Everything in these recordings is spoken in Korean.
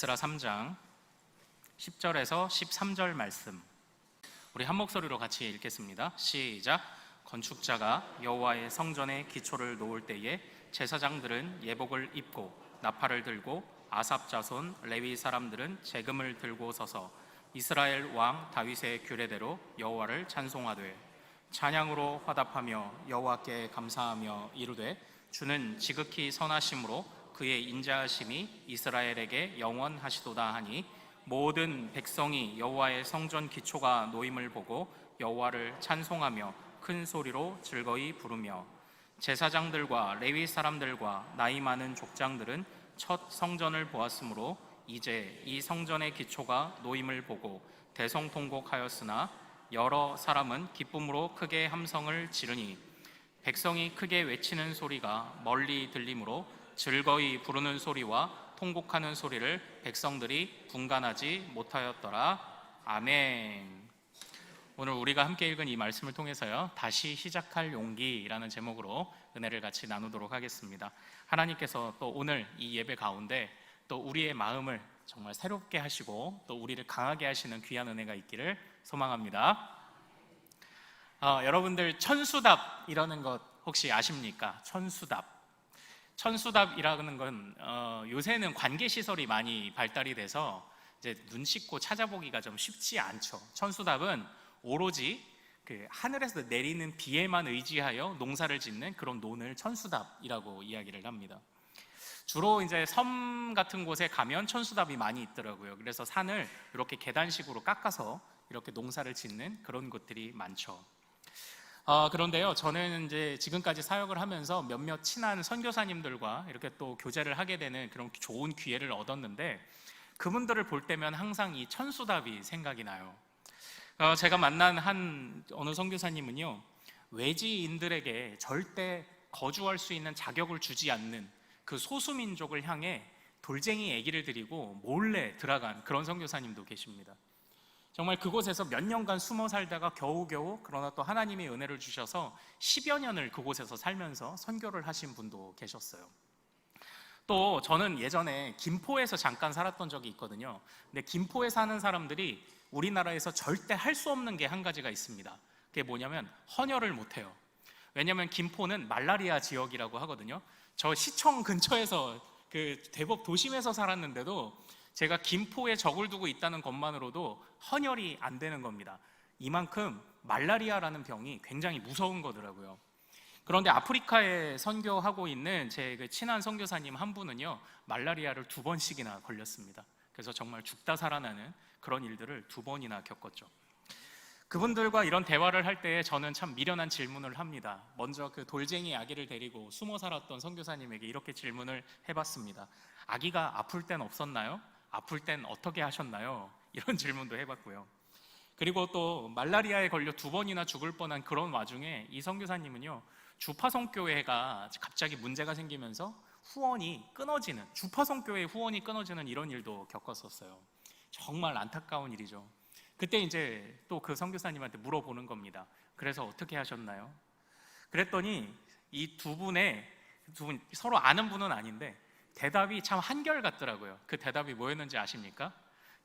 에스라 3장 10절에서 13절 말씀, 우리 한 목소리로 같이 읽겠습니다. 시작. 건축자가 여호와의 성전의 기초를 놓을 때에 제사장들은 예복을 입고 나팔을 들고 아삽 자손 레위 사람들은 제금을 들고 서서 이스라엘 왕 다윗의 규례대로 여호와를 찬송하되 찬양으로 화답하며 여호와께 감사하며 이르되 주는 지극히 선하심으로 그의 인자하심이 이스라엘에게 영원하시도다 하니 모든 백성이 여호와의 성전 기초가 놓임을 보고 여호와를 찬송하며 큰 소리로 즐거이 부르며 제사장들과 레위 사람들과 나이 많은 족장들은 첫 성전을 보았으므로 이제 이 성전의 기초가 놓임을 보고 대성통곡하였으나 여러 사람은 기쁨으로 크게 함성을 지르니 백성이 크게 외치는 소리가 멀리 들리므로 즐거이 부르는 소리와 통곡하는 소리를 백성들이 분간하지 못하였더라. 아멘. 오늘 우리가 함께 읽은 이 말씀을 통해서요, 다시 시작할 용기라는 제목으로 은혜를 같이 나누도록 하겠습니다. 하나님께서 또 오늘 이 예배 가운데 또 우리의 마음을 정말 새롭게 하시고 또 우리를 강하게 하시는 귀한 은혜가 있기를 소망합니다. 여러분들 천수답이라는 것 혹시 아십니까? 천수답이라는 건 요새는 관계시설이 많이 발달이 돼서 이제 눈 씻고 찾아보기가 좀 쉽지 않죠. 천수답은 오로지 그 하늘에서 내리는 비에만 의지하여 농사를 짓는 그런 논을 천수답이라고 이야기를 합니다. 주로 이제 섬 같은 곳에 가면 천수답이 많이 있더라고요. 그래서 산을 이렇게 계단식으로 깎아서 이렇게 농사를 짓는 그런 곳들이 많죠. 그런데요, 저는 이제 지금까지 사역을 하면서 몇몇 친한 선교사님들과 이렇게 또 교제를 하게 되는 그런 좋은 기회를 얻었는데, 그분들을 볼 때면 항상 이 천수답이 생각이 나요. 제가 만난 어느 선교사님은요, 외지인들에게 절대 거주할 수 있는 자격을 주지 않는 그 소수민족을 향해 돌쟁이 얘기를 드리고 몰래 들어간 그런 선교사님도 계십니다. 정말 그곳에서 몇 년간 숨어 살다가 겨우겨우, 그러나 또 하나님의 은혜를 주셔서 10여 년을 그곳에서 살면서 선교를 하신 분도 계셨어요. 또 저는 예전에 김포에서 잠깐 살았던 적이 있거든요. 근데 김포에 사는 사람들이 우리나라에서 절대 할 수 없는 게 한 가지가 있습니다. 그게 뭐냐면 헌혈을 못해요. 왜냐하면 김포는 말라리아 지역이라고 하거든요. 저 시청 근처에서 그 대법 도심에서 살았는데도 제가 김포에 적을 두고 있다는 것만으로도 헌혈이 안 되는 겁니다. 이만큼 말라리아라는 병이 굉장히 무서운 거더라고요. 그런데 아프리카에 선교하고 있는 제 그 친한 선교사님 한 분은요, 말라리아를 2번씩이나 걸렸습니다. 그래서 정말 죽다 살아나는 그런 일들을 2번이나 겪었죠. 그분들과 이런 대화를 할 때 저는 참 미련한 질문을 합니다. 먼저 그 돌쟁이 아기를 데리고 숨어 살았던 선교사님에게 이렇게 질문을 해봤습니다. 아기가 아플 땐 없었나요? 아플 땐 어떻게 하셨나요? 이런 질문도 해봤고요. 그리고 또 말라리아에 걸려 2번이나 죽을 뻔한 그런 와중에 이 선교사님은요, 주파성교회가 갑자기 문제가 생기면서 주파성교회 후원이 끊어지는 이런 일도 겪었었어요. 정말 안타까운 일이죠. 그때 이제 또 그 선교사님한테 물어보는 겁니다. 그래서 어떻게 하셨나요? 그랬더니 이 두 분 서로 아는 분은 아닌데 대답이 참 한결같더라고요. 그 대답이 뭐였는지 아십니까?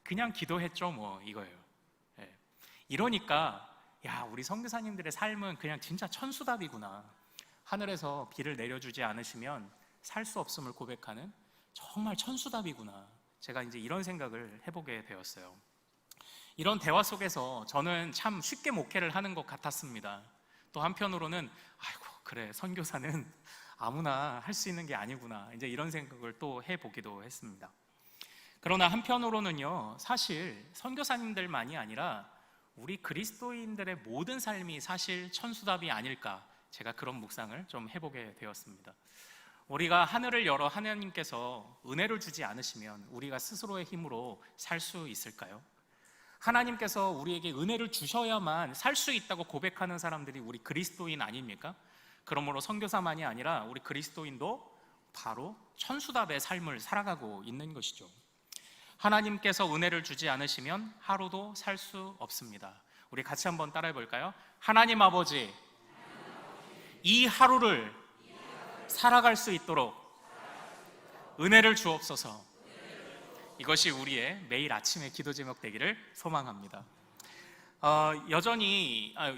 그냥 기도했죠 뭐, 이거예요. 네. 이러니까 우리 선교사님들의 삶은 그냥 진짜 천수답이구나. 하늘에서 비를 내려주지 않으시면 살 수 없음을 고백하는 정말 천수답이구나. 제가 이제 이런 생각을 해보게 되었어요. 이런 대화 속에서 저는 참 쉽게 목회를 하는 것 같았습니다. 또 한편으로는 그래, 선교사는 아무나 할 수 있는 게 아니구나, 이제 이런 생각을 또 해보기도 했습니다. 그러나 한편으로는요, 사실 선교사님들만이 아니라 우리 그리스도인들의 모든 삶이 사실 천수답이 아닐까, 제가 그런 묵상을 좀 해보게 되었습니다. 우리가 하늘을 열어 하나님께서 은혜를 주지 않으시면 우리가 스스로의 힘으로 살 수 있을까요? 하나님께서 우리에게 은혜를 주셔야만 살 수 있다고 고백하는 사람들이 우리 그리스도인 아닙니까? 그러므로 선교사만이 아니라 우리 그리스도인도 바로 천수답의 삶을 살아가고 있는 것이죠. 하나님께서 은혜를 주지 않으시면 하루도 살 수 없습니다. 우리 같이 한번 따라해 볼까요? 하나님 아버지, 이 하루를 살아갈 수 있도록 은혜를 주옵소서. 이것이 우리의 매일 아침의 기도 제목 되기를 소망합니다.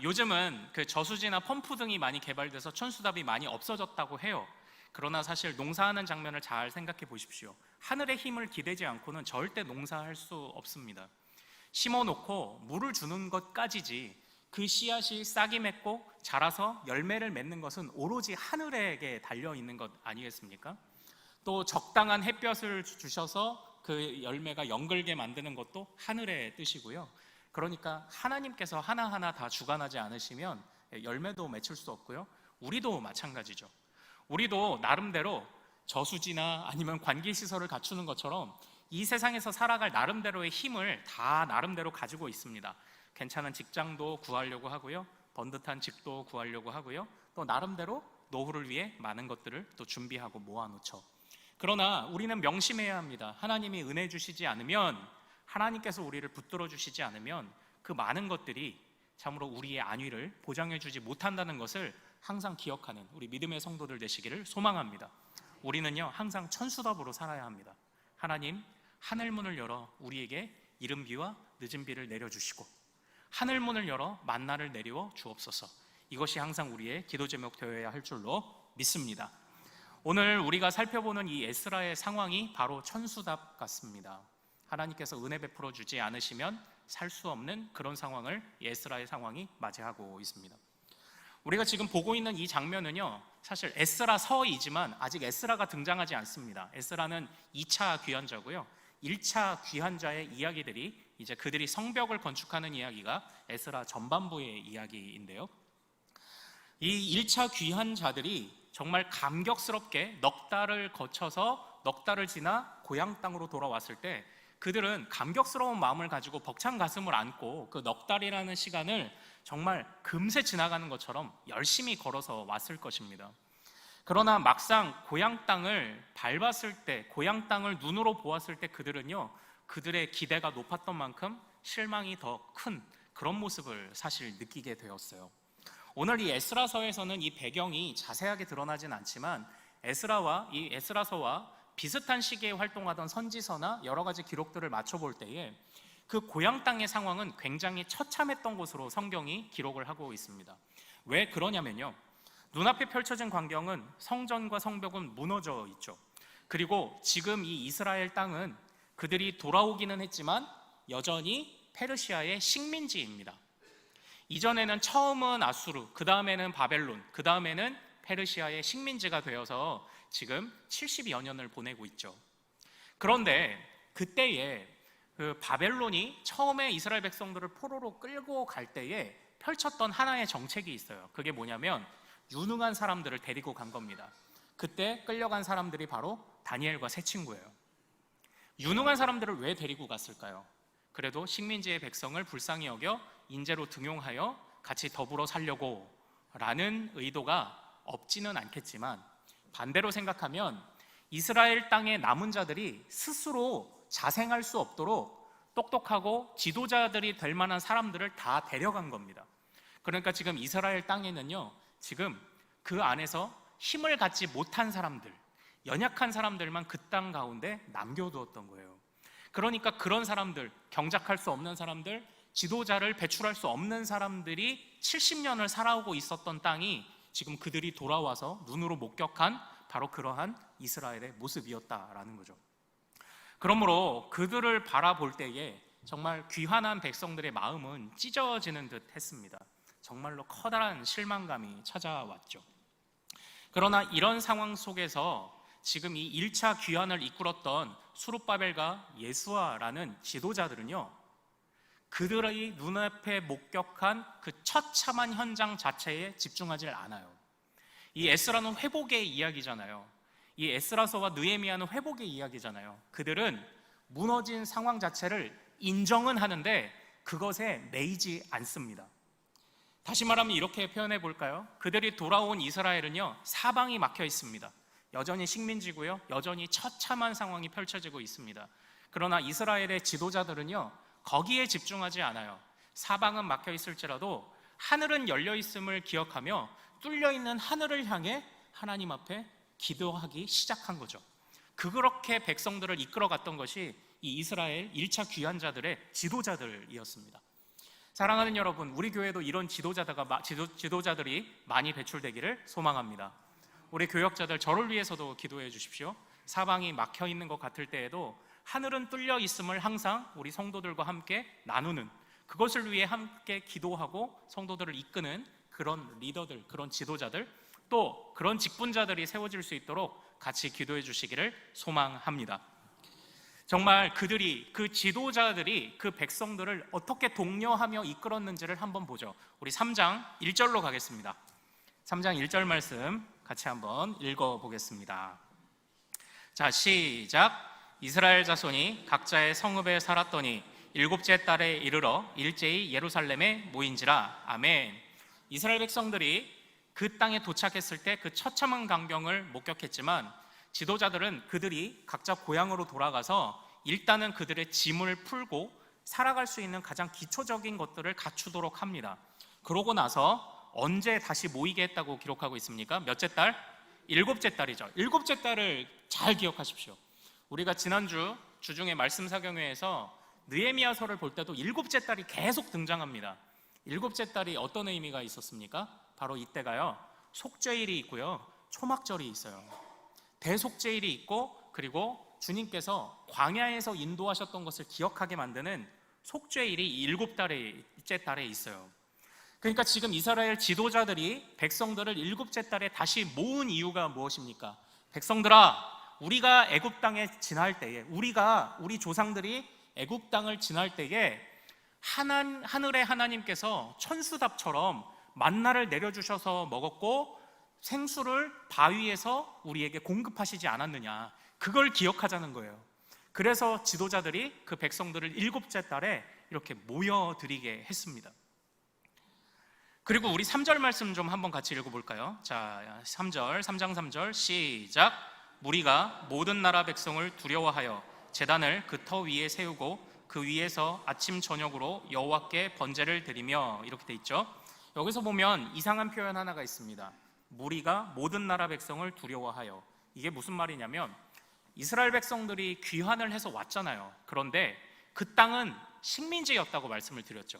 요즘은 그 저수지나 펌프 등이 많이 개발돼서 천수답이 많이 없어졌다고 해요. 그러나 사실 농사하는 장면을 잘 생각해 보십시오. 하늘의 힘을 기대지 않고는 절대 농사할 수 없습니다. 심어놓고 물을 주는 것까지지 그 씨앗이 싹이 맺고 자라서 열매를 맺는 것은 오로지 하늘에게 달려있는 것 아니겠습니까? 또 적당한 햇볕을 주셔서 그 열매가 연글게 만드는 것도 하늘의 뜻이고요. 그러니까 하나님께서 하나하나 다 주관하지 않으시면 열매도 맺힐 수 없고요. 우리도 마찬가지죠. 우리도 나름대로 저수지나 아니면 관계시설을 갖추는 것처럼 이 세상에서 살아갈 나름대로의 힘을 다 나름대로 가지고 있습니다. 괜찮은 직장도 구하려고 하고요, 번듯한 집도 구하려고 하고요, 또 나름대로 노후를 위해 많은 것들을 또 준비하고 모아놓죠. 그러나 우리는 명심해야 합니다. 하나님이 은혜 주시지 않으면, 하나님께서 우리를 붙들어 주시지 않으면 그 많은 것들이 참으로 우리의 안위를 보장해 주지 못한다는 것을 항상 기억하는 우리 믿음의 성도들 되시기를 소망합니다. 우리는요, 항상 천수답으로 살아야 합니다. 하나님, 하늘문을 열어 우리에게 이른 비와 늦은 비를 내려주시고 하늘문을 열어 만나를 내리워 주옵소서. 이것이 항상 우리의 기도 제목 되어야 할 줄로 믿습니다. 오늘 우리가 살펴보는 이 에스라의 상황이 바로 천수답 같습니다. 하나님께서 은혜 베풀어 주지 않으시면 살 수 없는 그런 상황을 에스라의 상황이 맞이하고 있습니다. 우리가 지금 보고 있는 이 장면은요, 사실 에스라서이지만 아직 에스라가 등장하지 않습니다. 에스라는 2차 귀환자고요, 1차 귀환자의 이야기들이 이제 그들이 성벽을 건축하는 이야기가 에스라 전반부의 이야기인데요, 이 1차 귀환자들이 정말 감격스럽게 넉 달을 거쳐서 넉 달을 지나 고향 땅으로 돌아왔을 때 그들은 감격스러운 마음을 가지고 벅찬 가슴을 안고 그 넉 달이라는 시간을 정말 금세 지나가는 것처럼 열심히 걸어서 왔을 것입니다. 그러나 막상 고향 땅을 밟았을 때, 고향 땅을 눈으로 보았을 때 그들은요, 그들의 기대가 높았던 만큼 실망이 더 큰 그런 모습을 사실 느끼게 되었어요. 오늘 이 에스라서에서는 이 배경이 자세하게 드러나진 않지만 이 에스라서와 비슷한 시기에 활동하던 선지서나 여러 가지 기록들을 맞춰볼 때에 그 고향 땅의 상황은 굉장히 처참했던 것으로 성경이 기록을 하고 있습니다. 왜 그러냐면요, 눈앞에 펼쳐진 광경은 성전과 성벽은 무너져 있죠. 그리고 지금 이 이스라엘 땅은 그들이 돌아오기는 했지만 여전히 페르시아의 식민지입니다. 이전에는 처음은 아수르, 그 다음에는 바벨론, 그 다음에는 페르시아의 식민지가 되어서 지금 70여 년을 보내고 있죠. 그런데 그때에 그 바벨론이 처음에 이스라엘 백성들을 포로로 끌고 갈 때에 펼쳤던 하나의 정책이 있어요. 그게 뭐냐면 유능한 사람들을 데리고 간 겁니다. 그때 끌려간 사람들이 바로 다니엘과 세 친구예요. 유능한 사람들을 왜 데리고 갔을까요? 그래도 식민지의 백성을 불쌍히 여겨 인재로 등용하여 같이 더불어 살려고 라는 의도가 없지는 않겠지만, 반대로 생각하면 이스라엘 땅의 남은 자들이 스스로 자생할 수 없도록 똑똑하고 지도자들이 될 만한 사람들을 다 데려간 겁니다. 그러니까 지금 이스라엘 땅에는요, 지금 그 안에서 힘을 갖지 못한 사람들, 연약한 사람들만 그 땅 가운데 남겨두었던 거예요. 그러니까 그런 사람들, 경작할 수 없는 사람들, 지도자를 배출할 수 없는 사람들이 70년을 살아오고 있었던 땅이 지금 그들이 돌아와서 눈으로 목격한 바로 그러한 이스라엘의 모습이었다라는 거죠. 그러므로 그들을 바라볼 때에 정말 귀환한 백성들의 마음은 찢어지는 듯 했습니다. 정말로 커다란 실망감이 찾아왔죠. 그러나 이런 상황 속에서 지금 이 1차 귀환을 이끌었던 수룹바벨과 예수아라는 지도자들은요, 그들의 눈앞에 목격한 그 처참한 현장 자체에 집중하지 않아요. 이 에스라는 회복의 이야기잖아요. 이 에스라서와 느헤미야는 회복의 이야기잖아요. 그들은 무너진 상황 자체를 인정은 하는데 그것에 매이지 않습니다. 다시 말하면 이렇게 표현해 볼까요? 그들이 돌아온 이스라엘은요, 사방이 막혀 있습니다. 여전히 식민지고요, 여전히 처참한 상황이 펼쳐지고 있습니다. 그러나 이스라엘의 지도자들은요, 거기에 집중하지 않아요. 사방은 막혀 있을지라도 하늘은 열려 있음을 기억하며 뚫려 있는 하늘을 향해 하나님 앞에 기도하기 시작한 거죠. 그렇게 백성들을 이끌어갔던 것이 이 이스라엘 1차 귀환자들의 지도자들이었습니다. 사랑하는 여러분, 우리 교회도 이런 지도자들이 많이 배출되기를 소망합니다. 우리 교역자들, 저를 위해서도 기도해 주십시오. 사방이 막혀 있는 것 같을 때에도 하늘은 뚫려 있음을 항상 우리 성도들과 함께 나누는, 그것을 위해 함께 기도하고 성도들을 이끄는 그런 리더들, 그런 지도자들, 또 그런 직분자들이 세워질 수 있도록 같이 기도해 주시기를 소망합니다. 정말 그 지도자들이 그 백성들을 어떻게 독려하며 이끌었는지를 한번 보죠. 우리 3장 1절로 가겠습니다. 3장 1절 말씀 같이 한번 읽어보겠습니다. 자, 시작. 이스라엘 자손이 각자의 성읍에 살았더니 일곱째 달에 이르러 일제히 예루살렘에 모인지라. 아멘. 이스라엘 백성들이 그 땅에 도착했을 때 그 처참한 광경을 목격했지만 지도자들은 그들이 각자 고향으로 돌아가서 일단은 그들의 짐을 풀고 살아갈 수 있는 가장 기초적인 것들을 갖추도록 합니다. 그러고 나서 언제 다시 모이게 했다고 기록하고 있습니까? 몇째 달? 일곱째 달이죠. 일곱째 달을 잘 기억하십시오. 우리가 지난주 주중에 말씀 사경회에서 느헤미야서를 볼 때도 일곱째 달이 계속 등장합니다. 일곱째 달이 어떤 의미가 있었습니까? 바로 이때가요, 속죄일이 있고요, 초막절이 있어요. 대속죄일이 있고, 그리고 주님께서 광야에서 인도하셨던 것을 기억하게 만드는 속죄일이 일곱째 달에 있어요. 그러니까 지금 이스라엘 지도자들이 백성들을 일곱째 달에 다시 모은 이유가 무엇입니까? 백성들아, 우리가 애굽 땅에 지날 때에, 우리 조상들이 애굽 땅을 지날 때에 하늘의 하나님께서 천수답처럼 만나를 내려주셔서 먹었고 생수를 바위에서 우리에게 공급하시지 않았느냐, 그걸 기억하자는 거예요. 그래서 지도자들이 그 백성들을 일곱째 달에 이렇게 모여드리게 했습니다. 그리고 우리 3절 말씀 좀 한번 같이 읽어볼까요? 자, 3장 3절 시작. 무리가 모든 나라 백성을 두려워하여 제단을 그 터 위에 세우고 그 위에서 아침 저녁으로 여호와께 번제를 드리며, 이렇게 돼 있죠. 여기서 보면 이상한 표현 하나가 있습니다. 무리가 모든 나라 백성을 두려워하여. 이게 무슨 말이냐면 이스라엘 백성들이 귀환을 해서 왔잖아요. 그런데 그 땅은 식민지였다고 말씀을 드렸죠.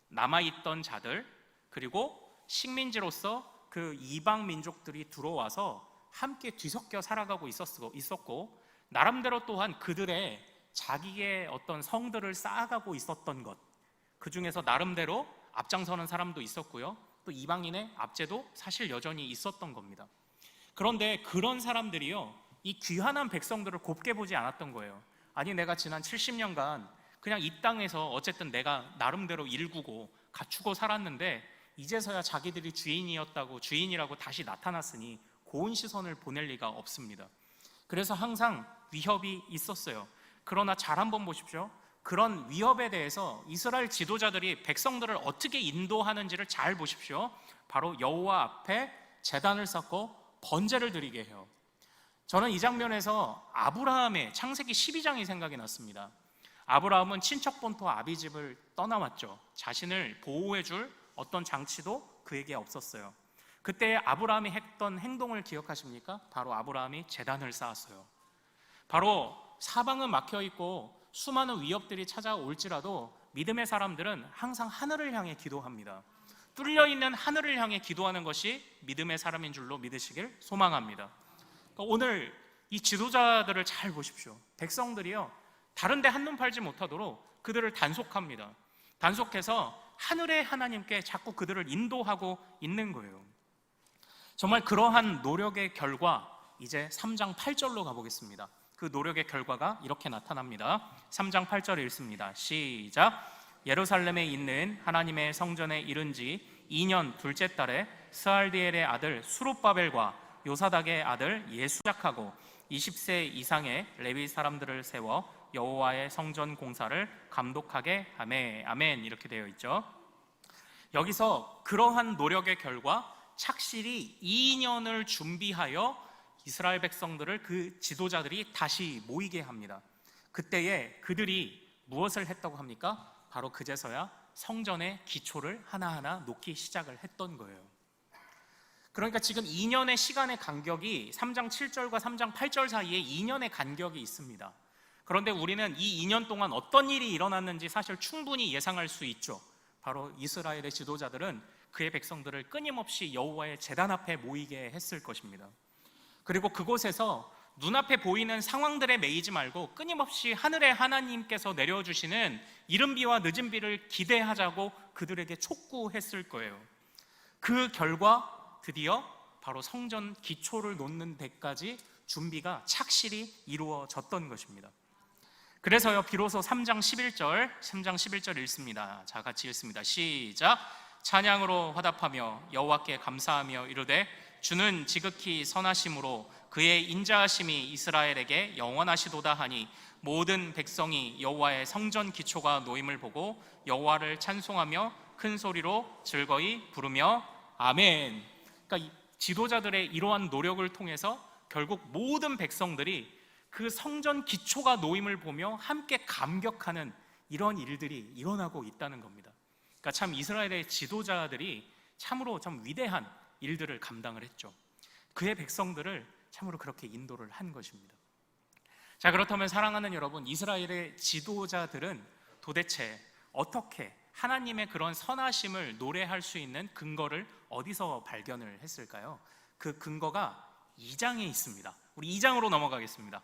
남아있던 자들, 그리고 식민지로서 그 이방 민족들이 들어와서 함께 뒤섞여 살아가고 있었고, 나름대로 또한 그들의 자기의 어떤 성들을 쌓아가고 있었던 것, 그 중에서 나름대로 앞장서는 사람도 있었고요, 또 이방인의 압제도 사실 여전히 있었던 겁니다. 그런데 그런 사람들이요, 이 귀환한 백성들을 곱게 보지 않았던 거예요. 아니, 내가 지난 70년간 그냥 이 땅에서 어쨌든 내가 나름대로 일구고 갖추고 살았는데 이제서야 자기들이 주인이라고 다시 나타났으니 고운 시선을 보낼 리가 없습니다. 그래서 항상 위협이 있었어요. 그러나 잘 한번 보십시오. 그런 위협에 대해서 이스라엘 지도자들이 백성들을 어떻게 인도하는지를 잘 보십시오. 바로 여호와 앞에 제단을 쌓고 번제를 드리게 해요. 저는 이 장면에서 아브라함의 창세기 12장이 생각이 났습니다. 아브라함은 친척 본토 아비집을 떠나왔죠. 자신을 보호해줄 어떤 장치도 그에게 없었어요. 그때 아브라함이 했던 행동을 기억하십니까? 바로 아브라함이 제단을 쌓았어요. 바로 사방은 막혀있고 수많은 위협들이 찾아올지라도 믿음의 사람들은 항상 하늘을 향해 기도합니다. 뚫려있는 하늘을 향해 기도하는 것이 믿음의 사람인 줄로 믿으시길 소망합니다. 그러니까 오늘 이 지도자들을 잘 보십시오. 백성들이요, 다른 데 한눈 팔지 못하도록 그들을 단속합니다. 단속해서 하늘의 하나님께 자꾸 그들을 인도하고 있는 거예요. 정말 그러한 노력의 결과, 이제 3장 8절로 가보겠습니다. 그 노력의 결과가 이렇게 나타납니다. 3장 8절 읽습니다. 시작. 예루살렘에 있는 하나님의 성전에 이른 지 2년 둘째 달에 스알디엘의 아들 수룹바벨과 요사닥의 아들 예수작하고 20세 이상의 레위 사람들을 세워 여호와의 성전 공사를 감독하게 하매. 아멘. 이렇게 되어 있죠. 여기서 그러한 노력의 결과 착실히 2년을 준비하여 이스라엘 백성들을 그 지도자들이 다시 모이게 합니다. 그때에 그들이 무엇을 했다고 합니까? 바로 그제서야 성전의 기초를 하나하나 놓기 시작을 했던 거예요. 그러니까 지금 2년의 시간의 간격이 3장 7절과 3장 8절 사이에 2년의 간격이 있습니다. 그런데 우리는 이 2년 동안 어떤 일이 일어났는지 사실 충분히 예상할 수 있죠. 바로 이스라엘의 지도자들은 그의 백성들을 끊임없이 여호와의 제단 앞에 모이게 했을 것입니다. 그리고 그곳에서 눈앞에 보이는 상황들에 매이지 말고 끊임없이 하늘의 하나님께서 내려주시는 이른 비와 늦은 비를 기대하자고 그들에게 촉구했을 거예요. 그 결과 드디어 바로 성전 기초를 놓는 데까지 준비가 착실히 이루어졌던 것입니다. 그래서요, 비로소 3장 11절 읽습니다. 자, 같이 읽습니다. 시작. 찬양으로 화답하며 여호와께 감사하며 이르되 주는 지극히 선하심으로 그의 인자하심이 이스라엘에게 영원하시도다 하니 모든 백성이 여호와의 성전 기초가 놓임을 보고 여호와를 찬송하며 큰 소리로 즐거이 부르며 아멘. 그러니까 지도자들의 이러한 노력을 통해서 결국 모든 백성들이 그 성전 기초가 놓임을 보며 함께 감격하는 이런 일들이 일어나고 있다는 겁니다. 그러니까 참 이스라엘의 지도자들이 참으로 참 위대한 일들을 감당을 했죠. 그의 백성들을 참으로 그렇게 인도를 한 것입니다. 자, 그렇다면 사랑하는 여러분, 이스라엘의 지도자들은 도대체 어떻게 하나님의 그런 선하심을 노래할 수 있는 근거를 어디서 발견을 했을까요? 그 근거가 2장에 있습니다. 우리 2장으로 넘어가겠습니다.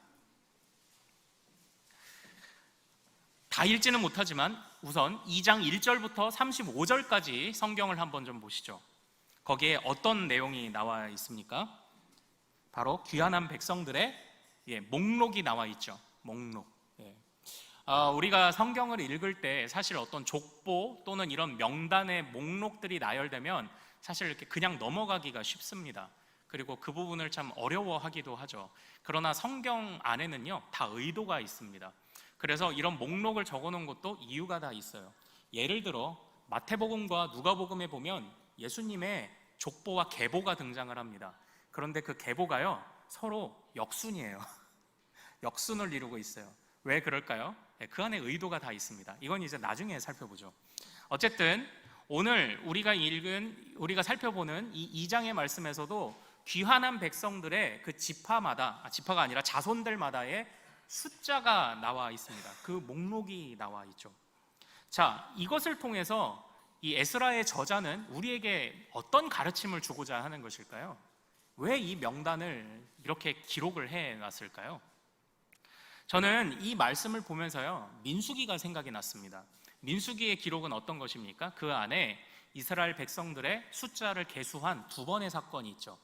다 읽지는 못하지만 우선 2장 1절부터 35절까지 성경을 한번 좀 보시죠. 거기에 어떤 내용이 나와 있습니까? 바로 귀환한 백성들의 목록이 나와 있죠. 목록. 우리가 성경을 읽을 때 사실 어떤 족보 또는 이런 명단의 목록들이 나열되면 사실 이렇게 그냥 넘어가기가 쉽습니다. 그리고 그 부분을 참 어려워하기도 하죠. 그러나 성경 안에는요, 다 의도가 있습니다. 그래서 이런 목록을 적어놓은 것도 이유가 다 있어요. 예를 들어 마태복음과 누가복음에 보면 예수님의 족보와 계보가 등장을 합니다. 그런데 그 계보가요, 서로 역순이에요. 역순을 이루고 있어요. 왜 그럴까요? 그 안에 의도가 다 있습니다. 이건 이제 나중에 살펴보죠. 어쨌든 오늘 우리가 살펴보는 이 2장의 말씀에서도 귀환한 백성들의 그 지파가 아니라 자손들마다의 숫자가 나와 있습니다. 그 목록이 나와 있죠. 자, 이것을 통해서 이 에스라의 저자는 우리에게 어떤 가르침을 주고자 하는 것일까요? 왜 이 명단을 이렇게 기록을 해놨을까요? 저는 이 말씀을 보면서요, 민수기가 생각이 났습니다. 민수기의 기록은 어떤 것입니까? 그 안에 이스라엘 백성들의 숫자를 계수한 두 번의 사건이 있죠.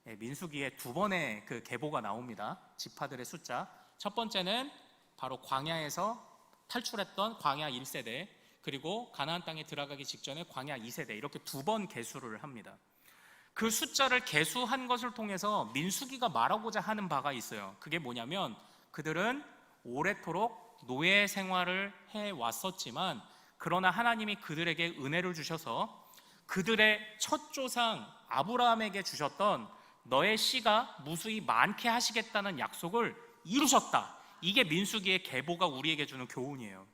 민수기에 두 번의 그 계보가 나옵니다. 지파들의 숫자. 첫 번째는 바로 광야에서 탈출했던 광야 1세대, 그리고 가나안 땅에 들어가기 직전에 광야 2세대, 이렇게 두 번 계수를 합니다. 그 숫자를 계수한 것을 통해서 민수기가 말하고자 하는 바가 있어요. 그게 뭐냐면 그들은 오래도록 노예 생활을 해왔었지만 그러나 하나님이 그들에게 은혜를 주셔서 그들의 첫 조상 아브라함에게 주셨던 너의 씨가 무수히 많게 하시겠다는 약속을 이루셨다. 이게 민수기의 계보가 우리에게 주는 교훈이에요.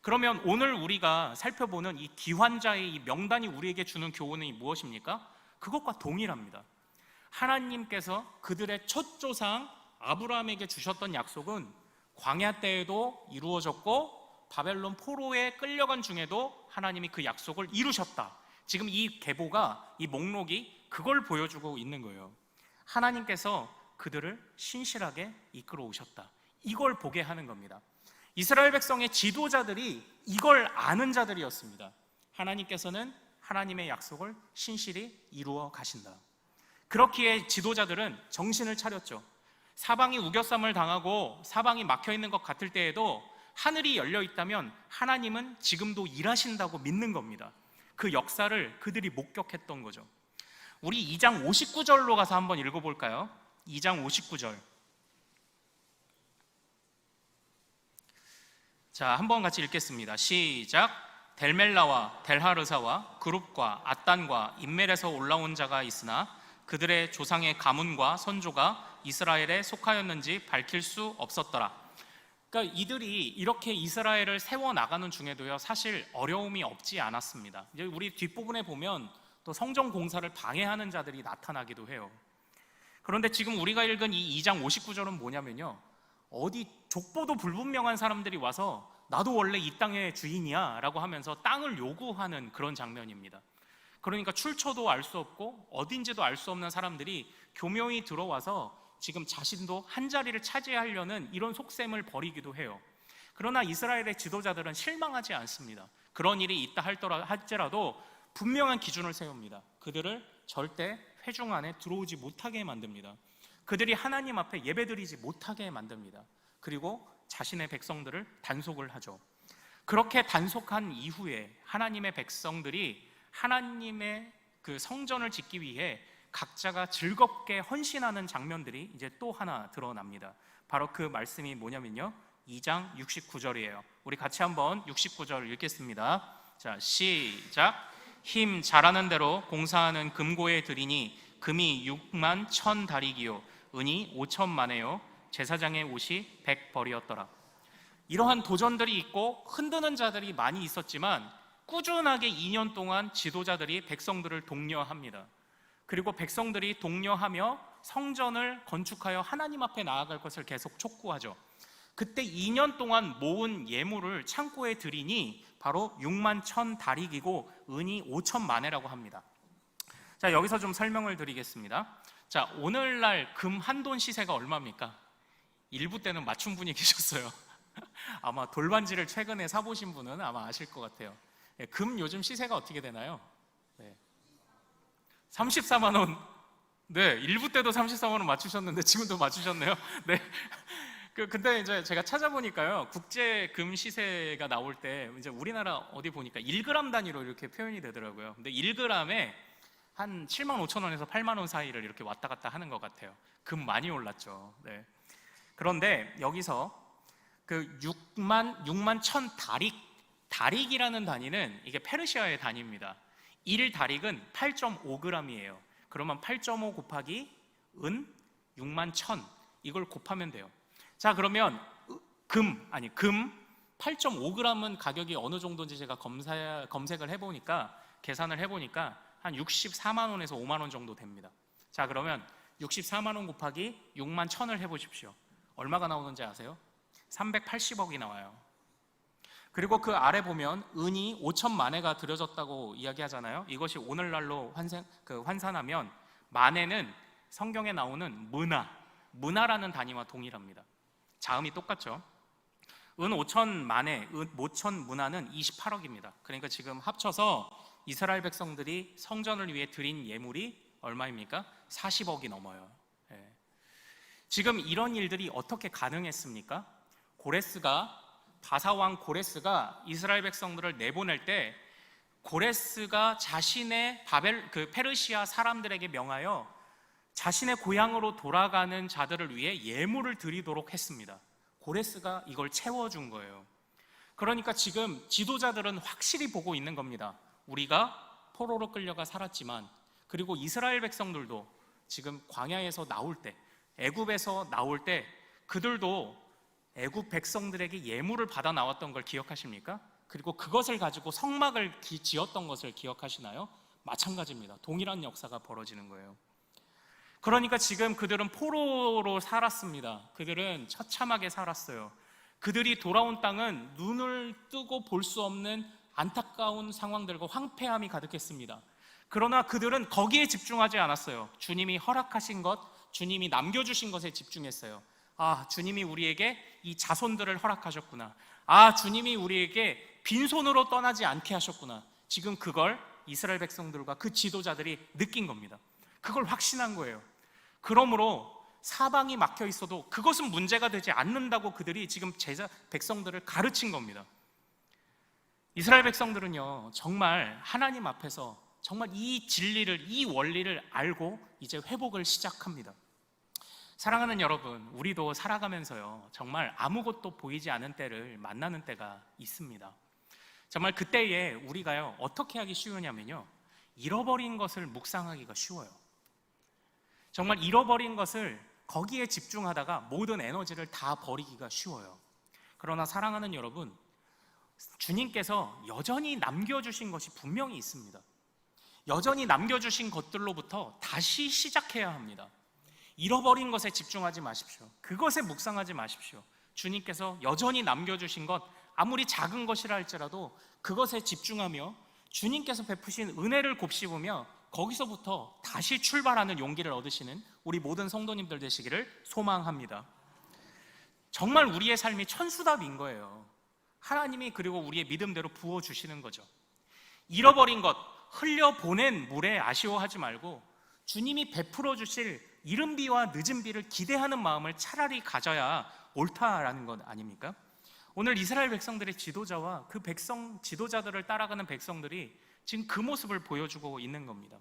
그러면 오늘 우리가 살펴보는 이 귀환자의 이 명단이 우리에게 주는 교훈이 무엇입니까? 그것과 동일합니다. 하나님께서 그들의 첫 조상 아브라함에게 주셨던 약속은 광야 때에도 이루어졌고 바벨론 포로에 끌려간 중에도 하나님이 그 약속을 이루셨다. 지금 이 계보가, 이 목록이 그걸 보여주고 있는 거예요. 하나님께서 그들을 신실하게 이끌어 오셨다. 이걸 보게 하는 겁니다. 이스라엘 백성의 지도자들이 이걸 아는 자들이었습니다. 하나님께서는 하나님의 약속을 신실히 이루어 가신다. 그렇기에 지도자들은 정신을 차렸죠. 사방이 우겨쌈을 당하고 사방이 막혀 있는 것 같을 때에도 하늘이 열려 있다면 하나님은 지금도 일하신다고 믿는 겁니다. 그 역사를 그들이 목격했던 거죠. 우리 2장 59절로 가서 한번 읽어볼까요? 2장 59절. 자, 한번 같이 읽겠습니다. 시작. 델멜라와 델하르사와 그룹과 앗단과 인멜에서 올라온 자가 있으나 그들의 조상의 가문과 선조가 이스라엘에 속하였는지 밝힐 수 없었더라. 그러니까 이들이 이렇게 이스라엘을 세워나가는 중에도요, 사실 어려움이 없지 않았습니다. 이제 우리 뒷부분에 보면 또 성전 공사를 방해하는 자들이 나타나기도 해요. 그런데 지금 우리가 읽은 이 2장 59절은 뭐냐면요, 어디 족보도 불분명한 사람들이 와서 나도 원래 이 땅의 주인이야 라고 하면서 땅을 요구하는 그런 장면입니다. 그러니까 출처도 알 수 없고 어딘지도 알 수 없는 사람들이 교묘히 들어와서 지금 자신도 한 자리를 차지하려는 이런 속셈을 벌이기도 해요. 그러나 이스라엘의 지도자들은 실망하지 않습니다. 그런 일이 있다 할지라도 분명한 기준을 세웁니다. 그들을 절대 회중 안에 들어오지 못하게 만듭니다. 그들이 하나님 앞에 예배드리지 못하게 만듭니다. 그리고 자신의 백성들을 단속을 하죠. 그렇게 단속한 이후에 하나님의 백성들이 하나님의 그 성전을 짓기 위해 각자가 즐겁게 헌신하는 장면들이 이제 또 하나 드러납니다. 바로 그 말씀이 뭐냐면요, 2장 69절이에요. 우리 같이 한번 69절 읽겠습니다. 자, 시작. 힘 잘하는 대로 공사하는 금고에 드리니 금이 6만 1천 다리기요 은이 5천 마네요 제사장의 옷이 100벌이었더라. 이러한 도전들이 있고 흔드는 자들이 많이 있었지만 꾸준하게 2년 동안 지도자들이 백성들을 독려합니다. 그리고 백성들이 독려하며 성전을 건축하여 하나님 앞에 나아갈 것을 계속 촉구하죠. 그때 2년 동안 모은 예물을 창고에 드리니 바로 6만 1천 다리기고 은이 5천 마네라고 합니다. 자, 여기서 좀 설명을 드리겠습니다. 자, 오늘날 금 한 돈 시세가 얼마입니까? 일부 때는 맞춘 분이 계셨어요. 아마 돌반지를 최근에 사보신 분은 아마 아실 것 같아요. 금 요즘 시세가 어떻게 되나요? 네. 34만 원. 네, 일부 때도 34만 원 맞추셨는데 지금도 맞추셨네요. 네. 근데 이제 제가 찾아보니까요, 국제 금 시세가 나올 때 이제 우리나라 어디 보니까 1g 단위로 이렇게 표현이 되더라고요. 근데 1g에 한 7만 5천 원에서 8만 원 사이를 이렇게 왔다 갔다 하는 것 같아요. 금 많이 올랐죠. 네. 그런데 여기서 그 6만 1천 다릭이라는 단위는 이게 페르시아의 단위입니다. 1다릭은 8.5g이에요. 그러면 8.5 곱하기 은 6만 1천, 이걸 곱하면 돼요. 자, 그러면 금 8.5g은 가격이 어느 정도인지 제가 검색을 해보니까, 계산을 해보니까 한 64만 원에서 5만 원 정도 됩니다. 자, 그러면 64만 원 곱하기 6만 1천을 해보십시오. 얼마가 나오는지 아세요? 380억이 나와요. 그리고 그 아래 보면 은이 5천 마네가 들여졌다고 이야기하잖아요. 이것이 오늘날로 환산하면 마네는 성경에 나오는 문화라는 단위와 동일합니다. 자음이 똑같죠. 은 5천 마네, 은 5천 문화는 28억입니다. 그러니까 지금 합쳐서 이스라엘 백성들이 성전을 위해 드린 예물이 얼마입니까? 40억이 넘어요. 예. 지금 이런 일들이 어떻게 가능했습니까? 바사왕 고레스가 이스라엘 백성들을 내보낼 때, 고레스가 자신의 페르시아 사람들에게 명하여 자신의 고향으로 돌아가는 자들을 위해 예물을 드리도록 했습니다. 고레스가 이걸 채워준 거예요. 그러니까 지금 지도자들은 확실히 보고 있는 겁니다. 우리가 포로로 끌려가 살았지만, 그리고 이스라엘 백성들도 지금 광야에서 나올 때, 애굽에서 나올 때 그들도 애굽 백성들에게 예물을 받아 나왔던 걸 기억하십니까? 그리고 그것을 가지고 성막을 지었던 것을 기억하시나요? 마찬가지입니다. 동일한 역사가 벌어지는 거예요. 그러니까 지금 그들은 포로로 살았습니다. 그들은 처참하게 살았어요. 그들이 돌아온 땅은 눈을 뜨고 볼 수 없는 안타까운 상황들과 황폐함이 가득했습니다. 그러나 그들은 거기에 집중하지 않았어요. 주님이 허락하신 것, 주님이 남겨주신 것에 집중했어요. 아, 주님이 우리에게 이 자손들을 허락하셨구나. 아, 주님이 우리에게 빈손으로 떠나지 않게 하셨구나. 지금 그걸 이스라엘 백성들과 그 지도자들이 느낀 겁니다. 그걸 확신한 거예요. 그러므로 사방이 막혀 있어도 그것은 문제가 되지 않는다고 그들이 지금 백성들을 가르친 겁니다. 이스라엘 백성들은요, 정말 하나님 앞에서 정말 이 진리를, 이 원리를 알고 이제 회복을 시작합니다. 사랑하는 여러분, 우리도 살아가면서요, 정말 아무것도 보이지 않은 때를 만나는 때가 있습니다. 정말 그때에 우리가요, 어떻게 하기 쉬우냐면요, 잃어버린 것을 묵상하기가 쉬워요. 정말 잃어버린 것을 거기에 집중하다가 모든 에너지를 다 버리기가 쉬워요. 그러나 사랑하는 여러분, 주님께서 여전히 남겨주신 것이 분명히 있습니다. 여전히 남겨주신 것들로부터 다시 시작해야 합니다. 잃어버린 것에 집중하지 마십시오. 그것에 묵상하지 마십시오. 주님께서 여전히 남겨주신 것, 아무리 작은 것이라 할지라도 그것에 집중하며 주님께서 베푸신 은혜를 곱씹으며 거기서부터 다시 출발하는 용기를 얻으시는 우리 모든 성도님들 되시기를 소망합니다. 정말 우리의 삶이 천수답인 거예요. 하나님이 그리고 우리의 믿음대로 부어주시는 거죠. 잃어버린 것, 흘려보낸 물에 아쉬워하지 말고 주님이 베풀어 주실 이른 비와 늦은 비를 기대하는 마음을 차라리 가져야 옳다라는 것 아닙니까? 오늘 이스라엘 백성들의 지도자와 그 지도자들을 따라가는 백성들이 지금 그 모습을 보여주고 있는 겁니다.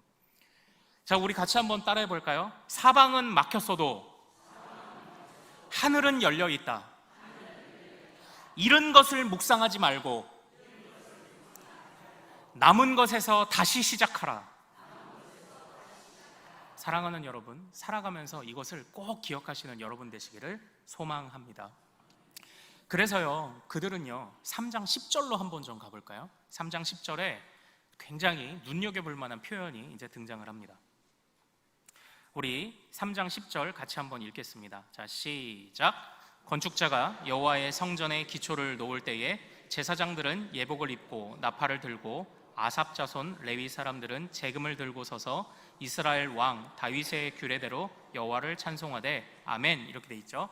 자, 우리 같이 한번 따라해 볼까요? 사방은 막혔어도 하늘은 열려 있다. 잃은 것을 묵상하지 말고 남은 것에서 다시 시작하라. 사랑하는 여러분, 살아가면서 이것을 꼭 기억하시는 여러분 되시기를 소망합니다. 그래서요, 그들은요 3장 10절로 한번 좀 가볼까요? 3장 10절에 굉장히 눈여겨볼 만한 표현이 이제 등장을 합니다. 우리 3장 10절 같이 한번 읽겠습니다. 자, 시작. 건축자가 여호와의 성전의 기초를 놓을 때에 제사장들은 예복을 입고 나팔을 들고 아삽 자손 레위 사람들은 재금을 들고 서서 이스라엘 왕 다윗의 규례대로 여호와를 찬송하되 아멘, 이렇게 돼 있죠.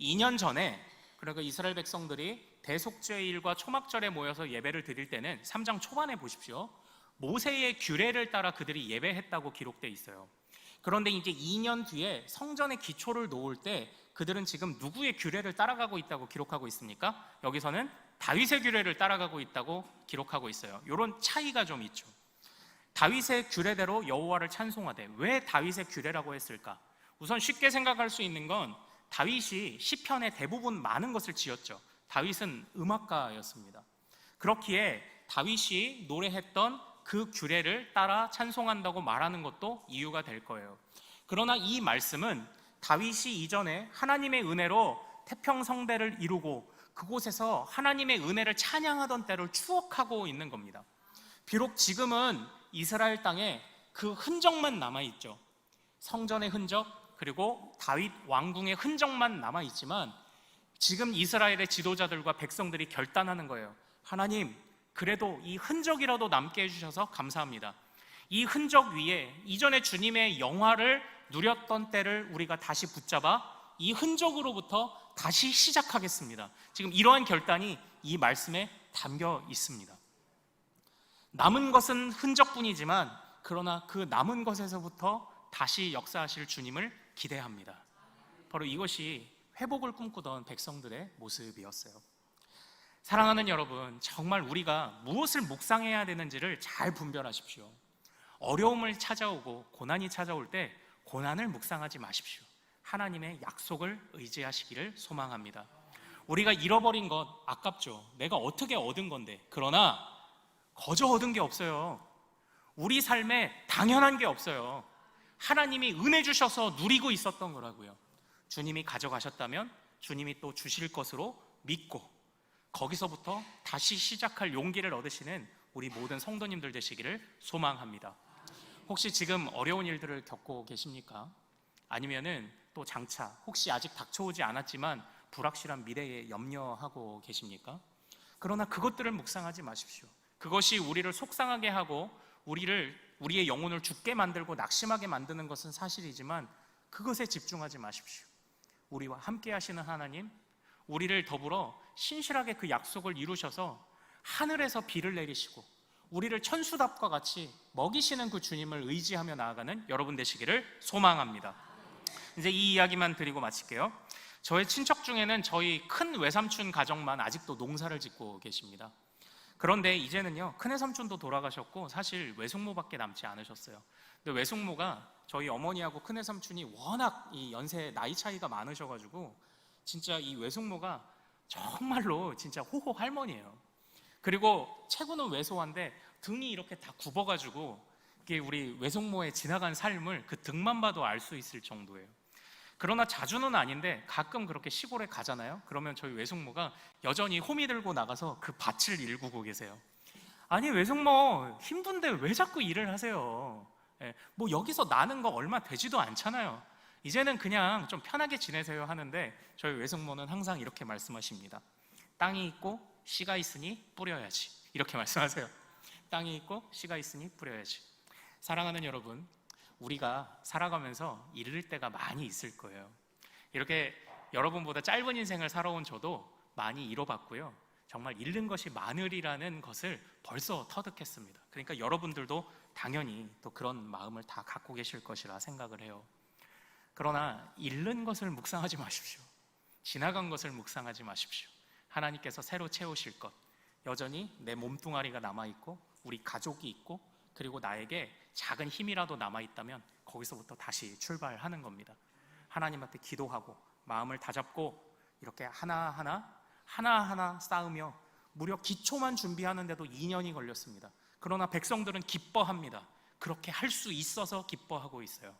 2년 전에, 그러니까 이스라엘 백성들이 대속죄일과 초막절에 모여서 예배를 드릴 때는 3장 초반에 보십시오. 모세의 규례를 따라 그들이 예배했다고 기록돼 있어요. 그런데 이제 2년 뒤에 성전의 기초를 놓을 때 그들은 지금 누구의 규례를 따라가고 있다고 기록하고 있습니까? 여기서는 다윗의 규례를 따라가고 있다고 기록하고 있어요. 이런 차이가 좀 있죠. 다윗의 규례대로 여호와를 찬송하되, 왜 다윗의 규례라고 했을까? 우선 쉽게 생각할 수 있는 건 다윗이 시편의 대부분 많은 것을 지었죠. 다윗은 음악가였습니다. 그렇기에 다윗이 노래했던 그 규례를 따라 찬송한다고 말하는 것도 이유가 될 거예요. 그러나 이 말씀은 다윗이 이전에 하나님의 은혜로 태평성대를 이루고 그곳에서 하나님의 은혜를 찬양하던 때를 추억하고 있는 겁니다. 비록 지금은 이스라엘 땅에 그 흔적만 남아있죠. 성전의 흔적, 그리고 다윗 왕궁의 흔적만 남아있지만 지금 이스라엘의 지도자들과 백성들이 결단하는 거예요. 하나님, 그래도 이 흔적이라도 남게 해주셔서 감사합니다. 이 흔적 위에 이전에 주님의 영화를 누렸던 때를 우리가 다시 붙잡아 이 흔적으로부터 다시 시작하겠습니다. 지금 이러한 결단이 이 말씀에 담겨 있습니다. 남은 것은 흔적뿐이지만 그러나 그 남은 것에서부터 다시 역사하실 주님을 기대합니다. 바로 이것이 회복을 꿈꾸던 백성들의 모습이었어요. 사랑하는 여러분, 정말 우리가 무엇을 묵상해야 되는지를 잘 분별하십시오. 어려움을 찾아오고 고난이 찾아올 때 고난을 묵상하지 마십시오. 하나님의 약속을 의지하시기를 소망합니다. 우리가 잃어버린 것 아깝죠. 내가 어떻게 얻은 건데. 그러나 거저 얻은 게 없어요. 우리 삶에 당연한 게 없어요. 하나님이 은혜 주셔서 누리고 있었던 거라고요. 주님이 가져가셨다면 주님이 또 주실 것으로 믿고 거기서부터 다시 시작할 용기를 얻으시는 우리 모든 성도님들 되시기를 소망합니다. 혹시 지금 어려운 일들을 겪고 계십니까? 아니면은 또 장차 혹시 아직 닥쳐오지 않았지만 불확실한 미래에 염려하고 계십니까? 그러나 그것들을 묵상하지 마십시오. 그것이 우리를 속상하게 하고 우리의 영혼을 죽게 만들고 낙심하게 만드는 것은 사실이지만 그것에 집중하지 마십시오. 우리와 함께 하시는 하나님, 우리를 더불어 신실하게 그 약속을 이루셔서 하늘에서 비를 내리시고 우리를 천수답과 같이 먹이시는 그 주님을 의지하며 나아가는 여러분 되시기를 소망합니다. 이제 이 이야기만 드리고 마칠게요. 저의 친척 중에는 저희 큰 외삼촌 가정만 아직도 농사를 짓고 계십니다. 그런데 이제는요, 큰 외삼촌도 돌아가셨고 사실 외숙모밖에 남지 않으셨어요. 근데 외숙모가 저희 어머니하고 큰 외삼촌이 워낙 이 연세 나이 차이가 많으셔가지고 진짜 이 외숙모가 정말로 진짜 호호 할머니예요. 그리고 체구는 왜소한데 등이 이렇게 다 굽어가지고 이게 우리 외숙모의 지나간 삶을 그 등만 봐도 알 수 있을 정도예요. 그러나 자주는 아닌데 가끔 그렇게 시골에 가잖아요. 그러면 저희 외숙모가 여전히 호미 들고 나가서 그 밭을 일구고 계세요. 아니 외숙모 힘든데 왜 자꾸 일을 하세요? 뭐 여기서 나는 거 얼마 되지도 않잖아요. 이제는 그냥 좀 편하게 지내세요 하는데 저희 외숙모는 항상 이렇게 말씀하십니다. 땅이 있고 씨가 있으니 뿌려야지. 이렇게 말씀하세요. 땅이 있고 씨가 있으니 뿌려야지. 사랑하는 여러분, 우리가 살아가면서 잃을 때가 많이 있을 거예요. 이렇게 여러분보다 짧은 인생을 살아온 저도 많이 잃어봤고요. 정말 잃는 것이 많으리라는 것을 벌써 터득했습니다. 그러니까 여러분들도 당연히 또 그런 마음을 다 갖고 계실 것이라 생각을 해요. 그러나 잃는 것을 묵상하지 마십시오. 지나간 것을 묵상하지 마십시오. 하나님께서 새로 채우실 것, 여전히 내 몸뚱아리가 남아있고 우리 가족이 있고 그리고 나에게 작은 힘이라도 남아있다면 거기서부터 다시 출발하는 겁니다. 하나님한테 기도하고 마음을 다잡고 이렇게 하나하나 쌓으며 무려 기초만 준비하는데도 2년이 걸렸습니다. 그러나 백성들은 기뻐합니다. 그렇게 할 수 있어서 기뻐하고 있어요.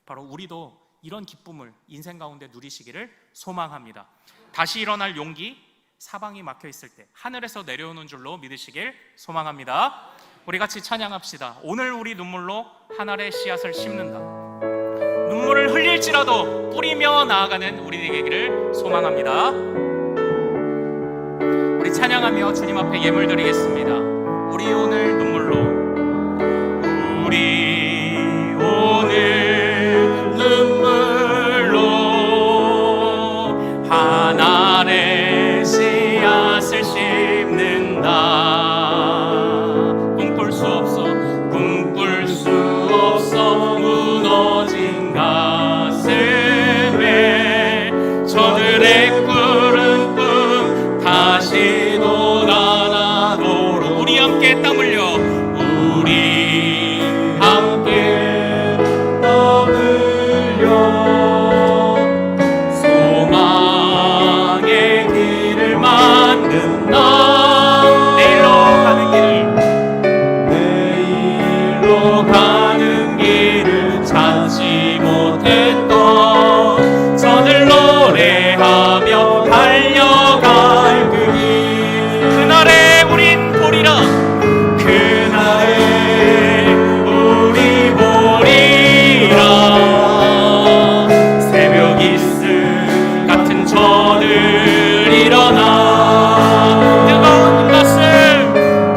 바로 우리도 이런 기쁨을 인생 가운데 누리시기를 소망합니다. 다시 일어날 용기, 사방이 막혀 있을 때 하늘에서 내려오는 줄로 믿으시길 소망합니다. 우리 같이 찬양합시다. 오늘 우리 눈물로 하늘의 씨앗을 심는다. 눈물을 흘릴지라도 뿌리며 나아가는 우리 되기를 소망합니다. 우리 찬양하며 주님 앞에 예물 드리겠습니다. 우리 오늘 눈물로, 우리 오늘 눈물로 하늘의 씨앗을 심는다. 꿈꿀 수 없어 무너진 가슴에 저들의 꿀은 꿈 다시 돋아나도록 우리 함께 땀 흘려, 우리 함께 땀 흘려 소망의 길을 만든다. 내일로 가는 길을 찾지 못했던 저들 노래하며 달려갈 그 길, 그날에 우린 보리라. 그날에 우리 보리라. 새벽 이슬 같은 저들 일어나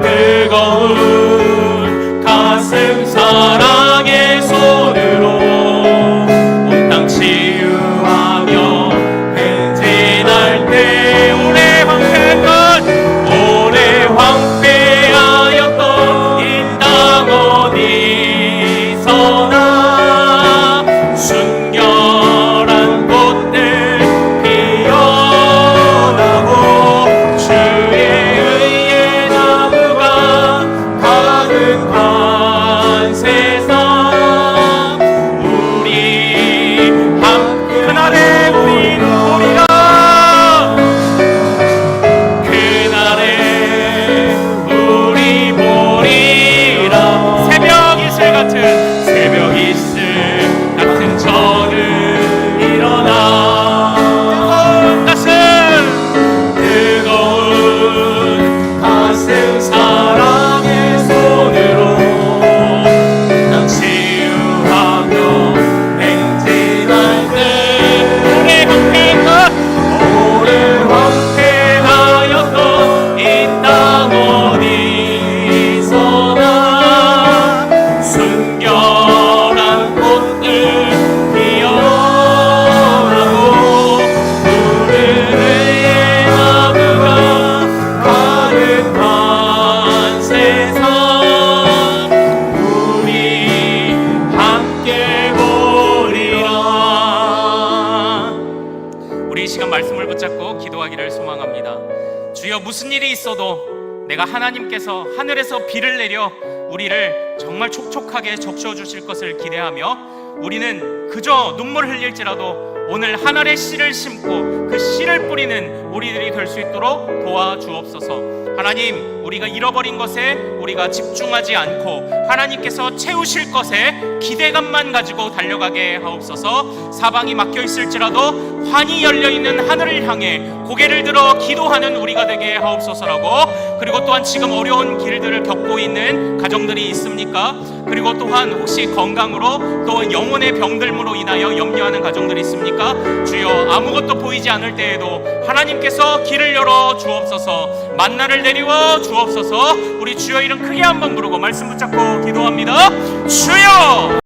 뜨거운 가슴 사랑의 손으로 온 땅 치유하며 행진할 때 오래 황폐하였던 이 땅 어디서나 순결한 꽃들 피어나고 주의 의의 나무가 가득한 세상 우리 함께 그날에 우린 보리라. 그날에 우리 보리라. 새벽 이슬 같은 저는 일어나 뜨거운 가슴 사랑의 손으로 땅 치유하며 행진할 때 오래 황폐하였던 이 땅 어디서나 순결한 꽃들 피어나고 푸른 나무가 가득한 세상 우리 함께 보리라. 우리 이 시간 말씀을 붙잡고 기도하기를 소망합니다. 주여, 무슨 일이 있어도 내가 하나님께서 하늘에서 비를 내려 우리를 정말 촉촉하게 적셔 주실 것을 기대하며 우리는 그저 눈물 흘릴지라도 오늘 하늘의 씨를 심고 그 씨를 뿌리는 우리들이 될 수 있도록 도와주옵소서. 하나님, 우리가 잃어버린 것에 우리가 집중하지 않고 하나님께서 채우실 것에 기대감만 가지고 달려가게 하옵소서. 사방이 막혀 있을지라도 환히 열려있는 하늘을 향해 고개를 들어 기도하는 우리가 되게 하옵소서라고. 그리고 또한 지금 어려운 길들을 겪고 있는 가정들이 있습니까? 그리고 또한 혹시 건강으로 또 영혼의 병들므로 인하여 염려하는 가정들이 있습니까? 주여, 아무것도 보이지 않을 때에도 하나님께서 길을 열어 주옵소서, 만나를 내리워 주옵소서. 우리 주여 이름 크게 한번 부르고 말씀 붙잡고 기도합니다. 주여!